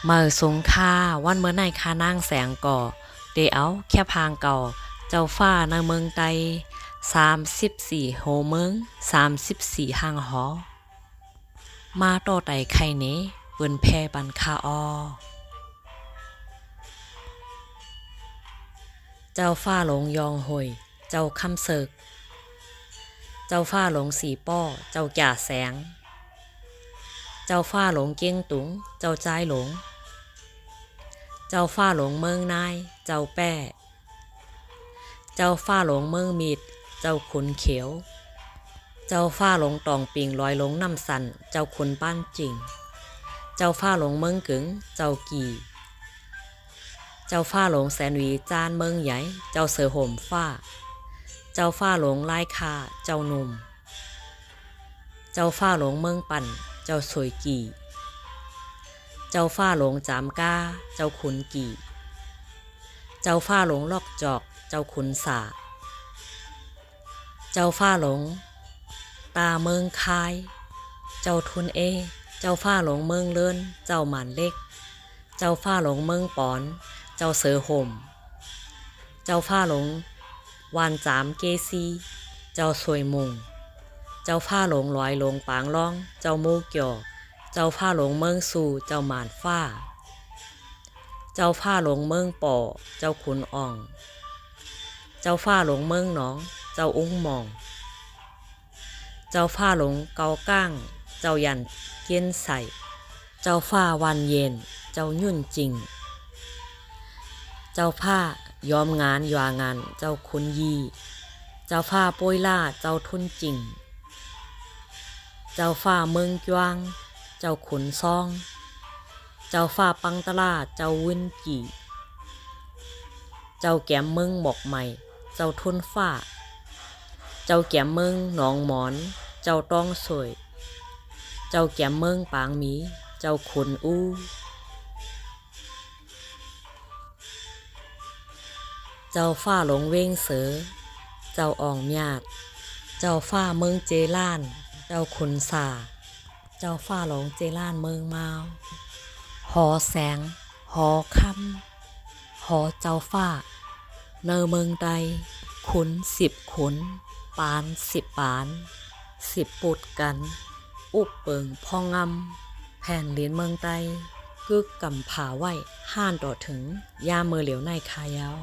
เมื่อสงค่าวันเมื่อในคานางแสงก่อเดเอาแค่พางเก่าเจ้าฟ้าในเมืองไต34โหเมือง34ห้างหอมาต่อไตไข่เนเปิ้นแพ่ปันคาออเจ้าฟ้าหลงยองหอยเจ้าคำเสิกเจ้าฟ้าหลงสีป้อเจ้าจ่าแสงเจ้าฟ้าหลงเกียงตุงเจ้าใจหลงเจ้าฟ้าหลงเมืองนายเจ้าแป้เจ้าฟ้าหลงเมืองมีดเจ้าขุนเขียวเจ้าฟ้าหลงตองปิงลอยหลงน้ำสันเจ้าขุนป้านจริงเจ้าฟ้าหลงเมืองกึ๋งเจ้ากี่เจ้าฟ้าหลงแสนหวีจานเมืองใหญ่เจ้าเสือห่มฟ้าเจ้าฟ้าหลงลายคาเจ้าหนุ่มเจ้าฟ้าหลงเมืองปั่นเจ้าสวยกี่เจ้าฟ้าหลงจามก้าเจ้าขุนกี่เจ้าฟ้าหลงลอกจอกเจ้าขุนสาเจ้าฟ้าหลงตาเมืองคายเจ้าทุนเอเจ้าฟ้าหลงเมืองเลื่อนเจ้าหมันเล็กเจ้าฟ้าหลงเมืองปอนเจ้าเสือห่มเจ้าฟ้าหลงวานจามเกซีเจ้าสวยมุงเจ้าฟ้าหลงลอยหลงปางล่องเจ้ามูเกี่ยวเจ้าฟ้าหลงเมืองสู่เจ้าหมานฟ้าเจ้าฟ้าหลงเมืองป่อเจ้าขุนอ่องเจ้าฟ้าหลงเมืองหนองเจ้าอุ้งมองเจ้าฟ้าหลงเกาก้างเจ้ายันเกียนใส่เจ้าฟ้าวันเย็นเจ้ายุ่นจริงเจ้าผ้ายอมงานยวางานเจ้าคุณยีเจ้าฟ้าป่วยล่าเจ้าทุนจริงเจ้าฟ้าเมืองจวงเจ้าขุนซองเจ้าฟ้าปังตลาเจ้าวินกี่เจ้าแก้มเมืองบอกใหม่เจ้าทุนฟ้าเจ้าแก้มเมืองหนองหมอนเจ้าต้องสวยเจ้าแก้มเมืองปางหมีเจ้าขุนอู้เจ้าฟ้าหลงเว้งเสือเจ้าอ่องญาติเจ้าฟ้าเมืองเจล้านเจ้าขุนสาเจ้าฟ้าหลงเจล้านเมืองมาวหอแสงหอคำหอเจ้าฟ้าเนอเมืองใดขุน10ขุนปาน10ปาน10ปุดกันอุบเปิงพองงำแผ่นเหรียญเมืองใดกึกกำผาไหวห้านต่อถึงยาเมือเหลียวในคายาว